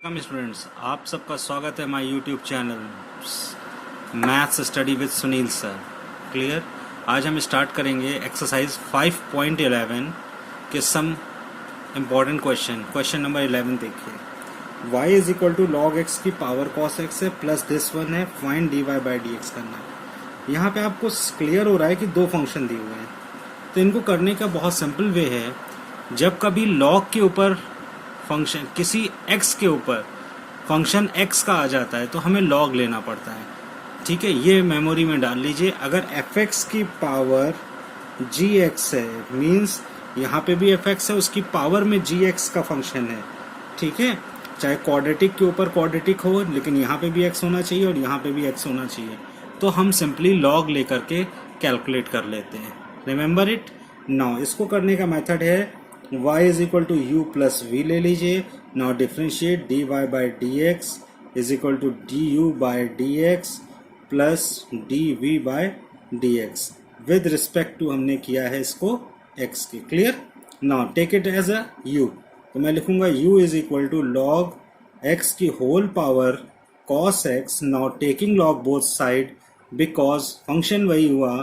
नमस्कार स्टूडेंट्स, आप सबका स्वागत है my YouTube channel maths study with Sunil sir. Clear. आज हम स्टार्ट करेंगे एक्सरसाइज 5.11 के सम इम्पॉर्टेंट क्वेश्चन नंबर 11 देखिए। y is equal to log X की पावर कॉस एक्स है प्लस दिस वन है, find dy by D X करना है। यहाँ पे आपको क्लियर हो रहा है कि दो फंक्शन दिए हुए हैं, तो इनको करने का बहुत सिंपल वे है। जब कभी लॉग के ऊपर फंक्शन किसी x के ऊपर फंक्शन x का आ जाता है तो हमें log लेना पड़ता है। ठीक है, ये मेमोरी में डाल लीजिए। अगर fx की पावर gx है, मींस यहाँ पे भी fx है, उसकी पावर में gx का फंक्शन है। ठीक है, चाहे क्वाड्रेटिक के ऊपर क्वाड्रेटिक हो, लेकिन यहाँ पे भी x होना चाहिए और यहाँ पे भी x होना चाहिए। तो हम सिंपली log लेकर के कैलकुलेट कर लेते हैं। Remember it. नाउ इसको करने का मेथड है y is equal to U plus V ले लीजिए। Now differentiate dy by D x is equal to D U by D x plus D V by D X with respect to हमने किया है इसको x के। Clear. Now take it as a u, तो मैं लिखूंगा u is equal to log x की whole power cos x। Now taking log both side because function वही हुआ,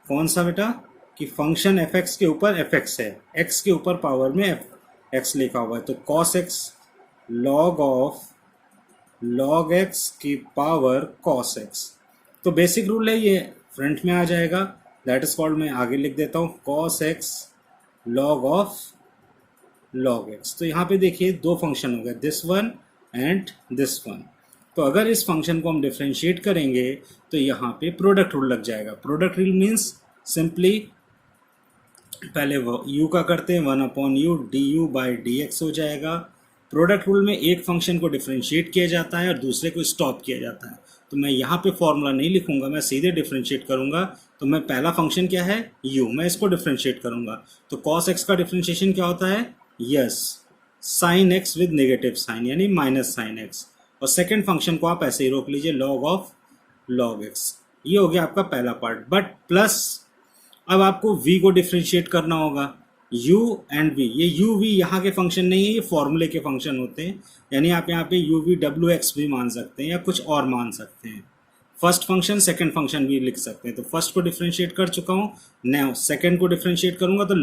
कौन सा बेटा, कि फंक्शन fx के ऊपर fx है, x के ऊपर पावर में x लिखा हुआ है, तो cos x log of log x की पावर cos x। तो बेसिक रूल है, ये फ्रंट में आ जाएगा, दैट इज कॉल्ड, मैं आगे लिख देता हूँ cos x log of log x। तो यहाँ पे देखिए दो फंक्शन हो गए, this one and this one. तो अगर इस फंक्शन को हम डिफ्रेंशिएट करेंगे तो यहाँ पे प्रोडक्ट रूल लग जाएगा। प्रोडक्ट रूल मीन्स सिंपली पहले u का करते हैं, 1/u D U by D x हो जाएगा। प्रोडक्ट रूल में एक फंक्शन को डिफ्रेंशिएट किया जाता है और दूसरे को स्टॉप किया जाता है। तो मैं यहाँ पे फॉर्मूला नहीं लिखूंगा, मैं सीधे डिफ्रेंशिएट करूंगा। तो मैं पहला फंक्शन क्या है u, मैं इसको डिफ्रेंशिएट करूंगा। तो cos x का डिफ्रेंशिएशन क्या होता है, yes, sine x with negative sine, यानी माइनस साइन x। और सेकेंड फंक्शन को आप ऐसे ही रोक लीजिए, log ऑफ log x। ये हो गया आपका पहला पार्ट। बट प्लस अब आपको v को डिफ्रेंशिएट करना होगा, u एंड v। ये u v यहाँ के फंक्शन नहीं है, ये फॉर्मूले के फंक्शन होते हैं। यानी आप यहाँ पे u v w x भी मान सकते हैं या कुछ और मान सकते हैं। फर्स्ट फंक्शन सेकंड फंक्शन भी लिख सकते हैं। तो फर्स्ट को डिफ्रेंशिएट कर चुका हूँ, नाउ सेकंड को डिफ्रेंशिएट करूंगा। तो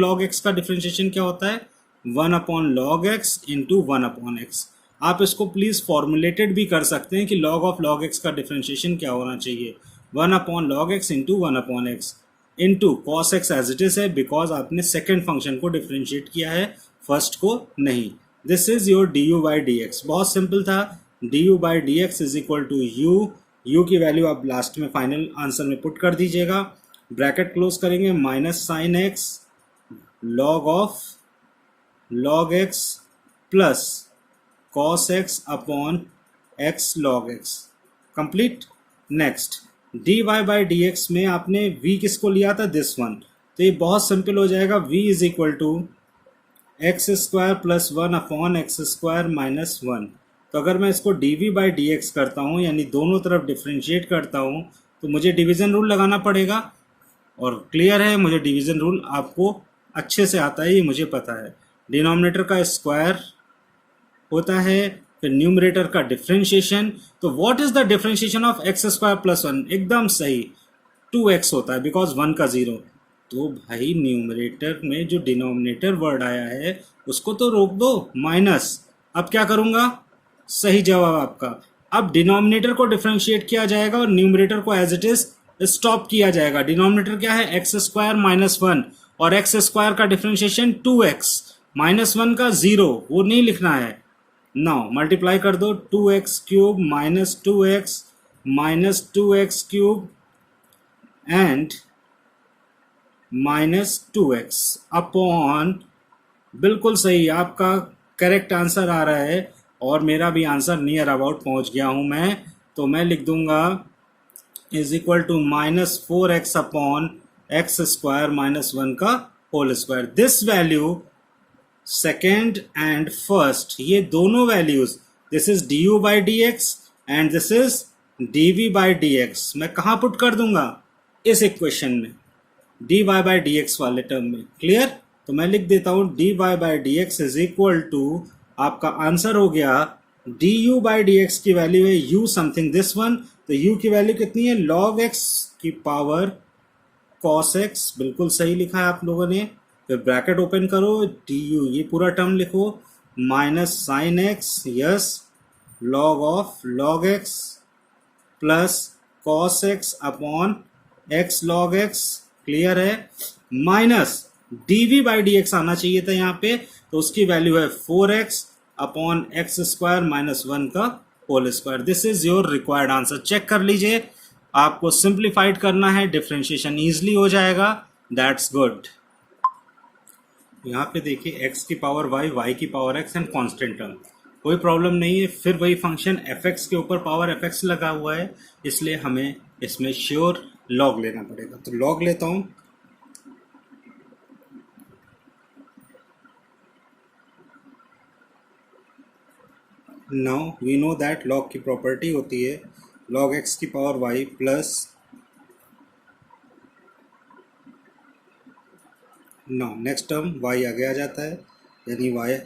log x का डिफ्रेंशिएशन क्या होता है, 1/log x इंटू 1/x। आप इसको प्लीज फॉर्मुलेटेड भी कर सकते हैं कि log x का डिफ्रेंशिएशन क्या होना चाहिए, 1/log x into 1/x into cos x as it is है, बिकॉज आपने सेकेंड फंक्शन को डिफ्रेंशिएट किया है, फर्स्ट को नहीं। This is your D U by D X. बहुत सिंपल था, D U by D x is equal to U की वैल्यू आप लास्ट में फाइनल आंसर में पुट कर दीजिएगा। ब्रैकेट क्लोज करेंगे, minus sine X log of log X plus cos x upon x log x। Complete. Next dy by D x में आपने v किसको लिया था, दिस वन। तो ये बहुत सिंपल हो जाएगा, v is equal to X square plus 1/x² minus 1। तो अगर मैं इसको dv बाई डी एक्स करता हूँ, यानी दोनों तरफ डिफ्रेंशिएट करता हूँ, तो मुझे डिवीजन रूल लगाना पड़ेगा। और क्लियर है, मुझे डिवीजन रूल आपको अच्छे से आता है, ये मुझे पता है। डिनोमिनेटर का स्क्वायर होता है, फिर न्यूमरेटर का डिफरेंशिएशन। तो what is the differentiation of x² plus 1, एकदम सही 2x होता है, बिकॉज 1 का 0। तो भाई न्यूमरेटर में जो डिनोमिनेटर वर्ड आया है उसको तो रोक दो, माइनस। अब क्या करूंगा, सही जवाब आपका। अब डिनोमिनेटर को डिफरेंशिएट किया जाएगा और न्यूमरेटर को एज इट इज स्टॉप किया जाएगा। डिनोमिनेटर क्या है, x² माइनस 1, और x² का डिफरेंशिएशन 2x, माइनस 1 का 0, वो नहीं लिखना है। नाउ मल्टीप्लाई कर दो, 2x³ minus 2x³ and minus 2x upon, बिल्कुल सही, आपका करेक्ट आंसर आ रहा है और मेरा भी आंसर नियर अबाउट पहुंच गया हूं मैं। तो मैं लिख दूंगा is equal to minus 4x upon x² minus 1 का whole square. This value second and first, ये दोनों values, this is D U by D X and this is D V by D X, मैं कहाँ put कर दूंगा, इस equation में, D Y by D X वाले टर्म में। क्लियर। तो मैं लिख देता हूं dy by D x is equal to, आपका आंसर हो गया D U by D X की वैल्यू है यू समथिंग दिस वन, तो यू की वैल्यू कितनी है लॉग एक्स की पावर कॉस एक्स, बिल्कुल सही लिखा है आप लोगों ने। फिर ब्रैकेट ओपन करो, डी यू ये पूरा टर्म लिखो, minus sine X, yes, log of log X plus cos X upon X log X, clear है, minus D V by D X आना चाहिए था यहाँ पे, तो उसकी वैल्यू है 4x upon x square minus 1 का whole square. This is your required answer. Check कर लीजिए, आपको सिंप्लीफाइड करना है, डिफरेंशिएशन इजीली हो जाएगा, दैट्स गुड। यहाँ पे देखिए x की पावर y, y की power x and constant term, कोई प्रॉब्लम नहीं है। फिर वही फंक्शन fx के ऊपर पावर fx लगा हुआ है, इसलिए हमें इसमें श्योर लॉग लेना पड़ेगा, तो लॉग लेता हूँ। Now we know that log की प्रॉपर्टी होती है लॉग x की power y plus, now next term y आगे आ जाता है, यानी y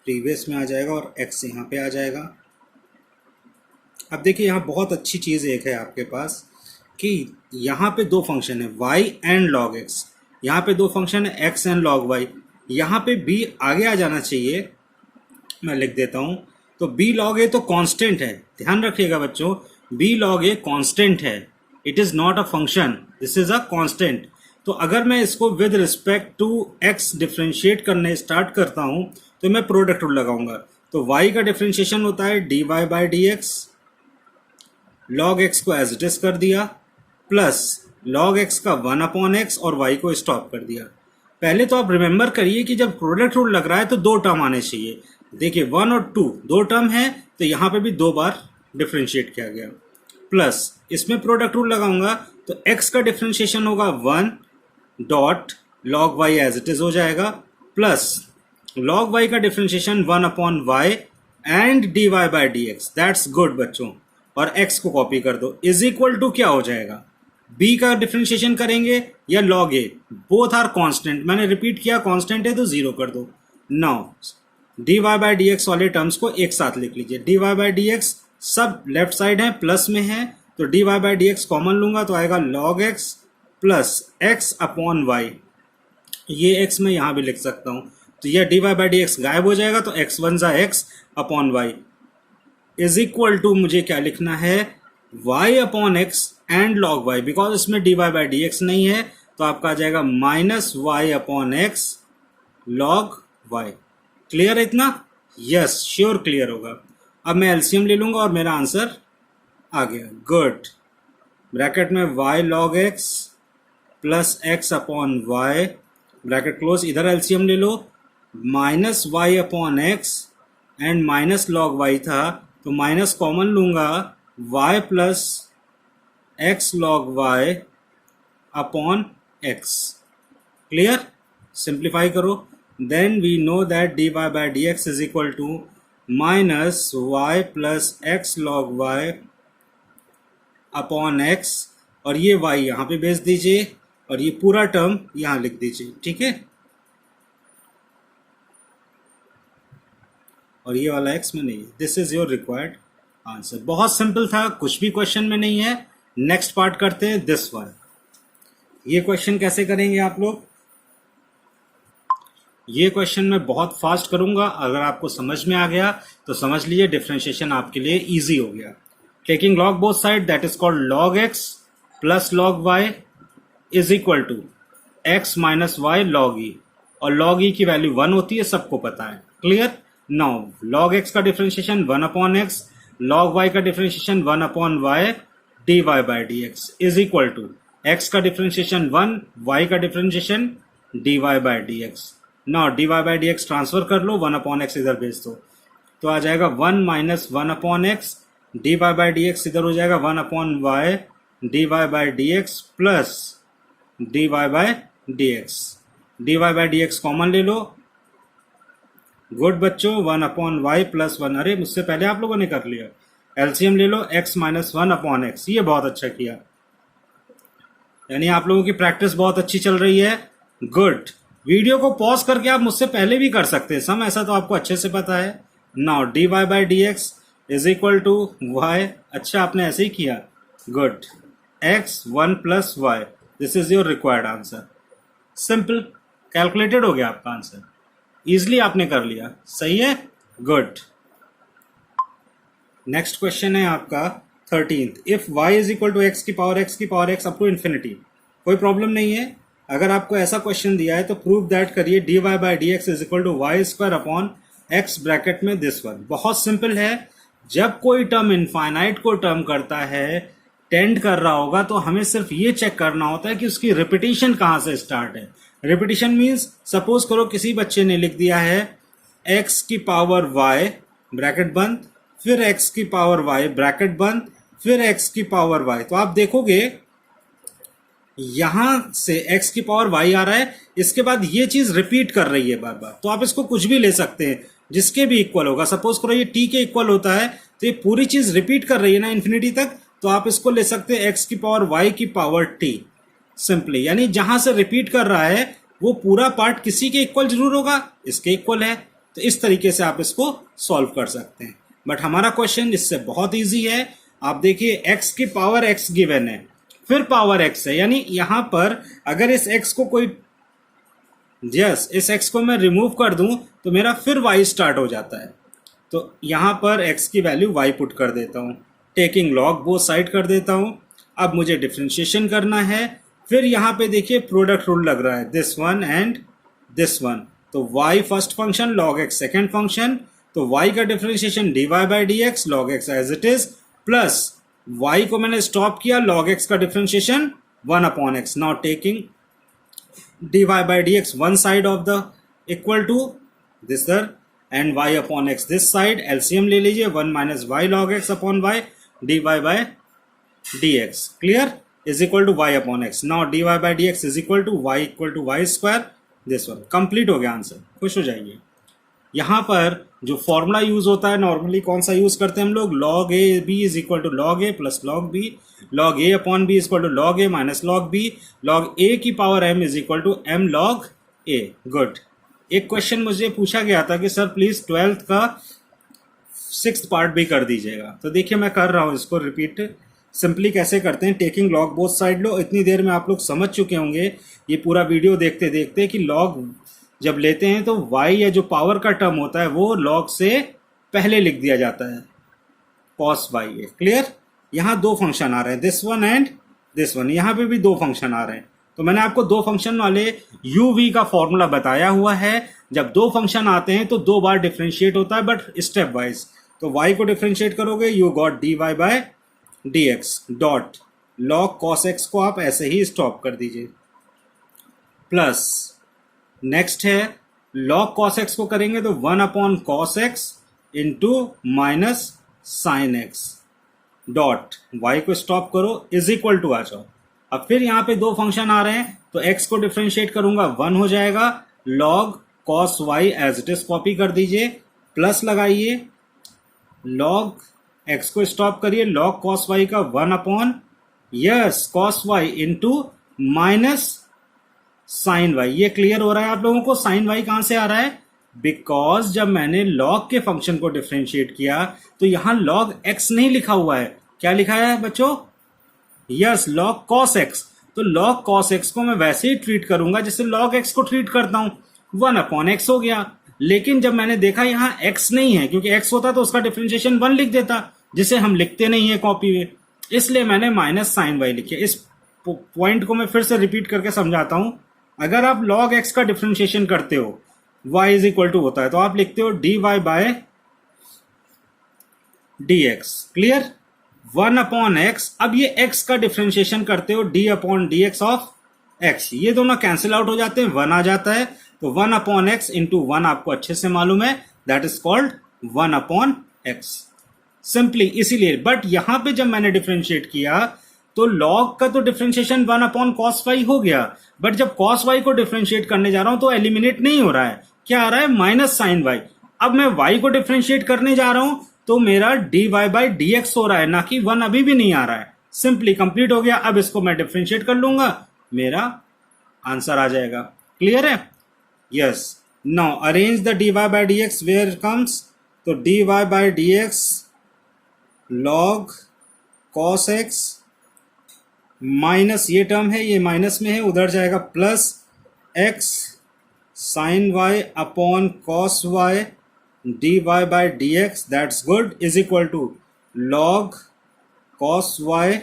प्रीवियस में आ जाएगा और x यहाँ पे आ जाएगा। अब देखिए यहाँ बहुत अच्छी चीज़ एक है आपके पास कि यहाँ पे दो फंक्शन है y एंड लॉग x, यहाँ पे दो फंक्शन है x एंड लॉग y, यहाँ पे b आगे आ जाना चाहिए, मैं लिख देता हूँ। तो b log a तो कांस्टेंट है, ध्यान रखिएगा बच्चों, b log a कांस्टेंट है, it is not a function, this is a constant. तो अगर मैं इसको with respect to x differentiate करने स्टार्ट करता हूँ तो मैं प्रोडक्ट रूल लगाऊंगा, तो y का डिफ्रेंशिएशन होता है dy by D x, log x को एज इट इज कर दिया, प्लस लॉग x का 1 अपॉन x और y को स्टॉप कर दिया। पहले तो आप रिमेंबर करिए कि जब प्रोडक्ट रूल लग रहा है तो दो टर्म आने चाहिए, देखिए 1 और 2 दो टर्म है, तो यहाँ पे भी दो बार डिफ्रेंशिएट किया गया, प्लस इसमें प्रोडक्ट रूल लगाऊंगा तो x का डिफ्रेंशिएशन होगा 1 dot log y as it is हो जाएगा, प्लस लॉग y का differentiation 1 upon y and dy by D X, that's good बच्चों, और x को कॉपी कर दो, इज इक्वल टू क्या हो जाएगा, b का डिफ्रेंशिएशन करेंगे या log a, both are constant, मैंने रिपीट किया कांस्टेंट है तो जीरो कर दो। Now dy by D X वाले टर्म्स को एक साथ लिख लीजिए, dy बाई डी एक्स सब लेफ्ट साइड है प्लस में है, तो dy by D x common लूंगा तो आएगा log x plus x upon y, ये x मैं यहाँ भी लिख सकता हूँ, तो यह dy बाई डी एक्स गायब हो जाएगा, तो x वन जा x upon y is equal to मुझे क्या लिखना है y upon x and log y, because इसमें dy बाई डी एक्स नहीं है, तो आपका आ जाएगा minus y upon x log y। Clear है इतना? यस, श्योर क्लियर होगा। अब मैं एलसीएम ले लूंगा और मेरा आंसर आ गया, गुड। ब्रैकेट में y log x plus x upon y, bracket close, इधर एलसीएम ले लो, minus y upon x and minus log y था, तो माइनस कॉमन लूंगा, y plus x log y upon x, clear, simplify करो, then we know that dy by dx is equal to minus y plus x log y upon x, और ये y यहाँ पे भेज दीजिए और ये पूरा टर्म यहाँ लिख दीजिए, ठीक है, और ये वाला x में नहीं है। This is your required answer. बहुत सिंपल था, कुछ भी क्वेश्चन में नहीं है। नेक्स्ट पार्ट करते हैं, दिस वन। ये क्वेश्चन कैसे करेंगे आप लोग, ये क्वेश्चन मैं बहुत फास्ट करूंगा, अगर आपको समझ में आ गया तो समझ लीजिए डिफरेंशिएशन आपके लिए इजी हो गया। Taking log both side, that is called log X plus log Y is equal to X minus Y log E, और लॉग ई की वैल्यू 1 होती है, सबको पता है, क्लियर। नाउ लॉग एक्स का differentiation 1 upon X, log Y का differentiation 1 upon Y D Y by D x is equal to X का डिफरेंशिएशन 1, वाई का differentiation D Y by D X. Now D Y by D X transfer कर लो, 1 upon x इधर भेज दो, तो आ जाएगा 1 minus 1 upon x, d Y by D x इधर हो जाएगा 1 upon Y D Y by D x plus d Y by D x. D Y by D x common ले लो, गुड बच्चों, 1 अपॉन वाई प्लस 1, अरे मुझसे पहले आप लोगों ने कर लिया। एलसीएम ले लो, x माइनस 1 अपॉन एक्स, ये बहुत अच्छा किया, यानी आप लोगों की प्रैक्टिस बहुत अच्छी चल रही है, गुड। वीडियो को पॉज करके आप मुझसे पहले भी कर सकते हैं सम, ऐसा तो आपको अच्छे से पता है, now D Y by D x is equal to y. अच्छा आपने ऐसे ही किया, good. X 1 plus y, this is your required answer. Simple, calculated हो गया आपका आंसर, इजिली आपने कर लिया. सही है, गुड. नेक्स्ट क्वेश्चन है आपका 13th. If y is equal to X की power X up to infinity. कोई प्रॉब्लम नहीं है. अगर आपको ऐसा क्वेश्चन दिया है तो प्रूव दैट करिए D Y by D x is equal to Y square upon X bracket में दिस वन. बहुत सिंपल है. जब कोई टर्म इनफाइनाइट को टर्म करता है, टेंड कर रहा होगा, तो हमें सिर्फ ये चेक करना होता है कि उसकी रिपीटिशन कहाँ से स्टार्ट है. रिपीटिशन मीन्स सपोज करो किसी बच्चे ने लिख दिया है एक्स की पावर y ब्रैकेट बंद, फिर x की पावर y ब्रैकेट बंद, फिर x की पावर y. तो आप देखोगे यहां से x की पावर y आ रहा है, इसके बाद ये चीज रिपीट कर रही है बार बार. तो आप इसको कुछ भी ले सकते हैं जिसके भी इक्वल होगा. सपोज करो ये t के इक्वल होता है, तो ये पूरी चीज रिपीट कर रही है ना इन्फिनिटी तक, तो आप इसको ले सकते हैं x की पावर y की पावर t सिंपली. यानी जहां से रिपीट कर रहा है वो पूरा पार्ट किसी के इक्वल जरूर होगा, इसके इक्वल है. तो इस तरीके से आप इसको सॉल्व कर सकते हैं. बट हमारा क्वेश्चन इससे बहुत इजी है. आप देखिए x की पावर x गिवन है, फिर पावर x है, यानी यहां पर अगर इस x को कोई इस x को मैं रिमूव कर दूं तो मेरा फिर y स्टार्ट हो जाता है. तो यहां पर x की वैल्यू y पुट कर देता हूं, टेकिंग लॉग बोथ साइड कर देता हूं. अब मुझे डिफरेंशिएशन करना है. फिर यहां पे देखिए प्रोडक्ट रूल लग रहा है, this one and this one. तो y first function, log x second function. तो y का differentiation dy by D x, log x as it is, plus y को मैंने स्टॉप किया, log x का differentiation 1 upon x. Now taking dy by D x one side of the equal to this other and y upon x this side. LCM ले लीजिए, 1 minus Y log x upon y dy by D x. Clear, is equal to y upon x. Now dy by D x is equal to y square, this one. Complete हो गया answer, खुश हो जाइए. यहां पर जो formula use होता है नॉर्मली कौन सा यूज करते हैं हम लोग, log a b is equal to log a plus log b, log a upon b is equal to log a minus log b, log a की power m is equal to m log a. Good. एक question मुझे पूछा गया था कि sir please 12th का 6th part भी कर दीजिएगा. तो देखिए मैं कर रहा हूं इसको रिपीट. सिंपली कैसे करते हैं, टेकिंग लॉग बोथ साइड लो. इतनी देर में आप लोग समझ चुके होंगे ये पूरा वीडियो देखते देखते कि लॉग जब लेते हैं तो y या जो पावर का टर्म होता है वो लॉग से पहले लिख दिया जाता है, cos y है. क्लियर. यहाँ दो फंक्शन आ रहे हैं, this one and this one. यहाँ पे भी दो फंक्शन आ रहे हैं. तो मैंने आपको दो फंक्शन वाले u v का फॉर्मूला बताया हुआ है. जब दो फंक्शन आते हैं तो दो बार डिफ्रेंशिएट होता है, बट स्टेप वाइज. तो y को डिफ्रेंशिएट करोगे, you got dy by dx dot log cos x को आप ऐसे ही स्टॉप कर दीजिए, प्लस नेक्स्ट है log cos x को करेंगे तो 1 upon cos x into minus sine x dot y को स्टॉप करो, इज इक्वल टू आ जाओ. अब फिर यहाँ पे दो फंक्शन आ रहे हैं तो x को डिफ्रेंशिएट करूंगा, 1 हो जाएगा, log cos y as it is copy कर दीजिए, प्लस लगाइए, log x को स्टॉप करिए, log cos y का 1 upon cos y into minus sine y. ये क्लियर हो रहा है आप लोगों को. साइन y कहां से आ रहा है, बिकॉज जब मैंने log के फंक्शन को डिफ्रेंशिएट किया तो यहां log x नहीं लिखा हुआ है. क्या लिखा है बच्चों, log cos x. तो log cos x को मैं वैसे ही ट्रीट करूंगा जैसे log x को ट्रीट करता हूं, 1 अपॉन x हो गया. लेकिन जब मैंने देखा यहां x नहीं है, क्योंकि x होता तो उसका डिफ्रेंशिएशन 1 लिख देता, जिसे हम लिखते नहीं है कॉपी में, इसलिए मैंने माइनस साइन y लिखे. इस पॉइंट को मैं फिर से रिपीट करके समझाता हूं. अगर आप log x का डिफ्रेंशिएशन करते हो, y इज इक्वल टू होता है तो आप लिखते हो dy by dx. Clear. 1 upon x. अब ये x का डिफ्रेंशिएशन करते हो d upon dx of x. ये दोनों कैंसिल आउट हो जाते हैं, 1 आ जाता है. तो 1 अपॉन x इंटू 1 आपको अच्छे से मालूम है, that is called 1 upon x. Simply इसीलिए. बट यहां पे जब मैंने डिफ्रेंशिएट किया तो log का तो डिफ्रेंशिएशन 1 अपॉन cos y हो गया, बट जब cos y को डिफ्रेंशिएट करने जा रहा हूं तो एलिमिनेट नहीं हो रहा है. क्या आ रहा है, माइनस साइन y. अब मैं y को डिफ्रेंशिएट करने जा रहा हूं तो मेरा dy बाई dx हो रहा है, ना कि 1 अभी भी नहीं आ रहा है. सिंपली कंप्लीट हो गया. अब इसको मैं डिफ्रेंशिएट कर लूंगा, मेरा आंसर आ जाएगा. क्लियर है. Yes. Now arrange the dy by dx where comes. तो D Y by D x log cos X minus ये टर्म है, ये माइनस में है, उधर जाएगा plus X sine Y upon cos Y D Y by D X that's good is equal to log cos Y,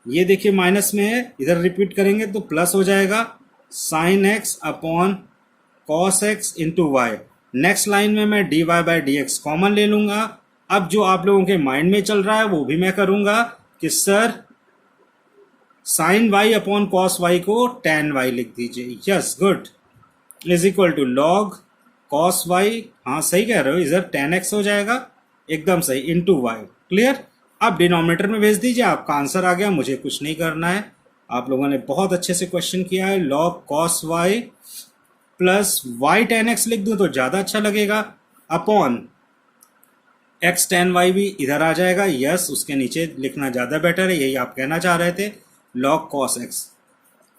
ये देखिए minus में है, इधर रिपीट करेंगे तो प्लस हो जाएगा sine x upon cos x into y. Next line में मैं d Y by D x common ले लूंगा। अब जो आप लोगों के माइंड में चल रहा है वो भी मैं करूंगा कि sir sine Y upon cos y को टेन वाई लिख दीजिए। Yes good is equal to log cos y, हाँ सही कह रहे हो, इधर टेन एक्स हो जाएगा, एकदम सही, इंटू वाई। क्लियर? अब डिनोमिनेटर में भेज दीजिए, आपका आंसर आ गया, मुझे कुछ नहीं करना है। आप लोगों ने बहुत अच्छे से क्वेश्चन किया है। Log cos y plus y tan x लिख दूं तो ज़्यादा अच्छा लगेगा, अपॉन एक्स टेन वाई भी इधर आ जाएगा। यस, उसके नीचे लिखना ज़्यादा बेटर है, यही आप कहना चाह रहे थे, लॉग कॉस एक्स।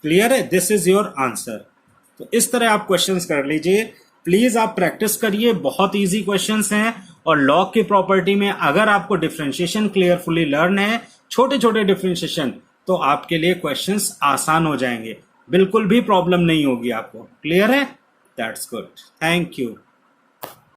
क्लियर है? This is your answer. तो इस तरह आप क्वेश्चंस कर लीजिए। प्लीज़ आप प्रैक्टिस करिए, बहुत इजी क्वेश्चंस हैं। और लॉग की प्रॉपर्टी में अगर आपको डिफरेंशिएशन क्लियरफुली लर्न है, छोटे छोटे डिफरेंशिएशन, तो आपके लिए क्वेश्चंस आसान हो जाएंगे, बिल्कुल भी प्रॉब्लम नहीं होगी आपको। क्लियर है? That's good, thank you.